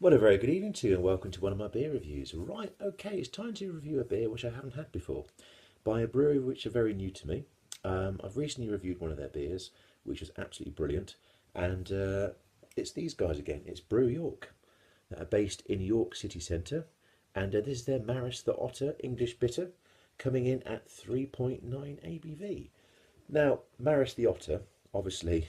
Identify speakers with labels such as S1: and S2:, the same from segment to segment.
S1: Well, a very good evening to you, and welcome to one of my beer reviews. Right, okay, it's time to review a beer which I haven't had before by a brewery which are very new to me. I've recently reviewed one of their beers, which was absolutely brilliant, and it's these guys again. It's Brew York, that are based in York City Centre, and this is their Maris the Otter English Bitter, coming in at 3.9 ABV. Now, Maris the Otter, obviously,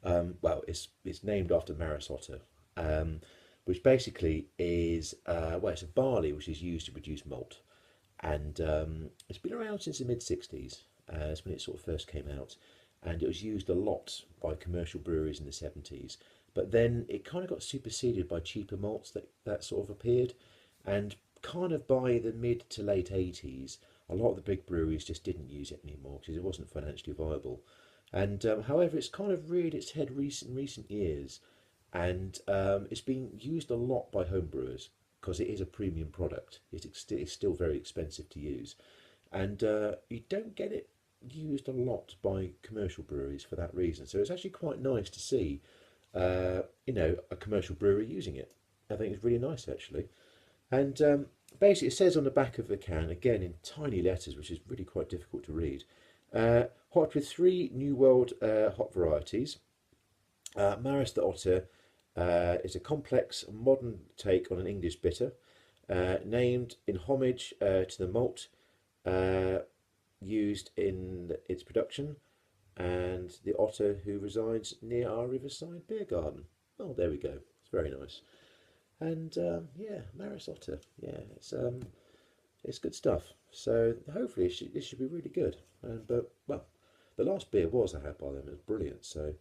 S1: it's named after Maris Otter, um, which basically is it's a barley which is used to produce malt, and it's been around since the mid '60s. That's when it sort of first came out, and it was used a lot by commercial breweries in the '70s. But then it kind of got superseded by cheaper malts that sort of appeared, and kind of by the mid to late '80s, a lot of the big breweries just didn't use it anymore because it wasn't financially viable. And however, it's kind of reared its head recent years, and it's been used a lot by home brewers because it is a premium product. It's still very expensive to use, and you don't get it used a lot by commercial breweries for that reason. So it's actually quite nice to see, a commercial brewery using it. I think it's really nice actually. And basically, it says on the back of the can, again in tiny letters, which is really quite difficult to read, hot with three New World hop varieties. Maris the Otter is a complex, modern take on an English bitter, named in homage to the malt uh, used in its production and the otter who resides near our riverside beer garden. Oh, there we go. It's very nice. And Maris Otter. Yeah, it's good stuff. So hopefully this should be really good. But the last beer I had by them was brilliant. So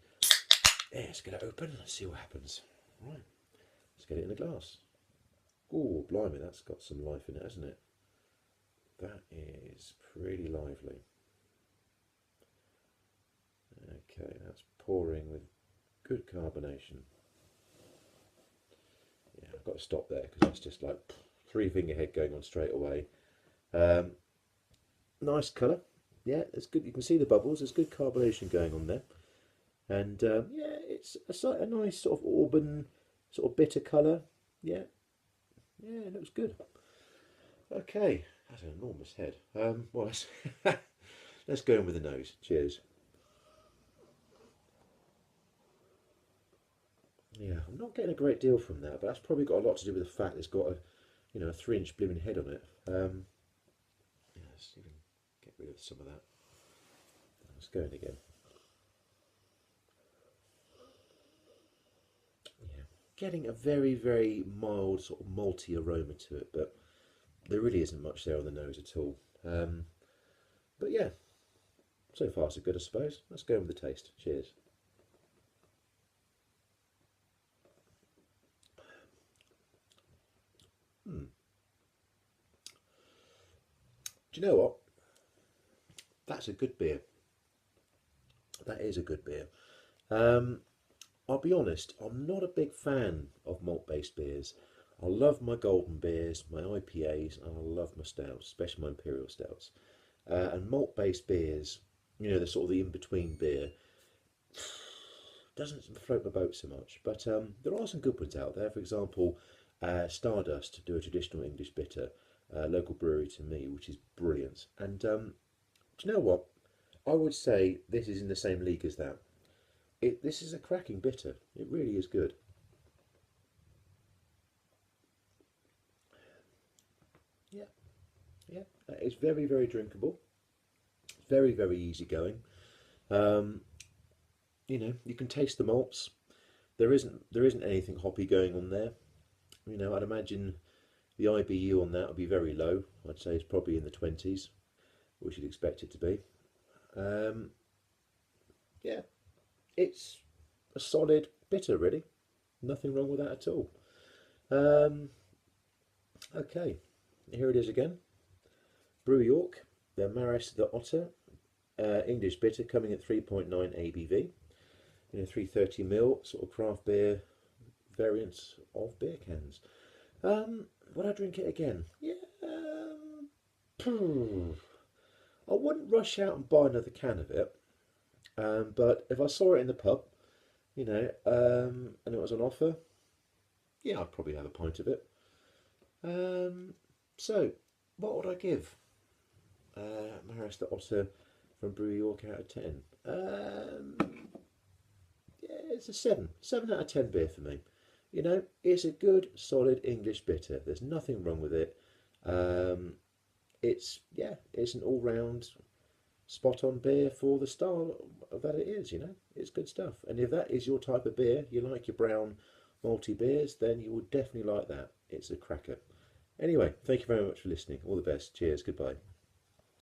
S1: yeah, let's get it open. Let's see what happens. Right, let's get it in a glass. Oh, blimey, that's got some life in it, hasn't it? That is pretty lively. Okay, that's pouring with good carbonation. Yeah, I've got to stop there because that's just like three finger head going on straight away. Um, Nice colour. Yeah, it's good. You can see the bubbles. There's good carbonation going on there, and it's a nice sort of auburn, sort of bitter colour. Yeah, yeah, it looks good. Okay, that's an enormous head. Let's let's go in with the nose. Cheers. Yeah, I'm not getting a great deal from that, but that's probably got a lot to do with the fact it's got a 3 inch blooming head on it. Yeah, let's even get rid of some of that. Let's go in again. Yeah, getting a very, very mild sort of malty aroma to it, but there really isn't much there on the nose at all. But yeah, so far so good, I suppose. Let's go with the taste. Cheers. Hmm. Do you know what? That's a good beer. That is a good beer. Um, I'll be honest, I'm not a big fan of malt-based beers. I love my golden beers, my IPAs, and I love my stouts, especially my imperial stouts. And malt-based beers, the sort of the in-between beer, doesn't float my boat so much. But there are some good ones out there. For example, Stardust do a traditional English bitter, local brewery to me, which is brilliant. And do you know what? I would say this is in the same league as that. This is a cracking bitter. It really is good. Yeah, yeah. It's very, very drinkable. It's very, very easy going. Um, you can taste the malts. There isn't anything hoppy going on there. I'd imagine the IBU on that would be very low. I'd say it's probably in the 20s, which you'd expect it to be. Um, yeah, it's a solid bitter, really. Nothing wrong with that at all. Um, okay, here it is again. Brew York, the Maris the Otter, English bitter coming at 3.9 ABV. 330 ml sort of craft beer variants of beer cans. Would I drink it again? Yeah. I wouldn't rush out and buy another can of it. But if I saw it in the pub, and it was on offer, yeah, I'd probably have a pint of it. So, what would I give Maris the Otter from Brew York out of 10? Yeah, it's a 7. 7 out of 10 beer for me. You know, it's a good, solid English bitter. There's nothing wrong with it. Um, it's an all round spot on beer for the style that it is, you know. It's good stuff. And if that is your type of beer, you like your brown malty beers, then you will definitely like that. It's a cracker. Anyway, thank you very much for listening. All the best. Cheers. Goodbye.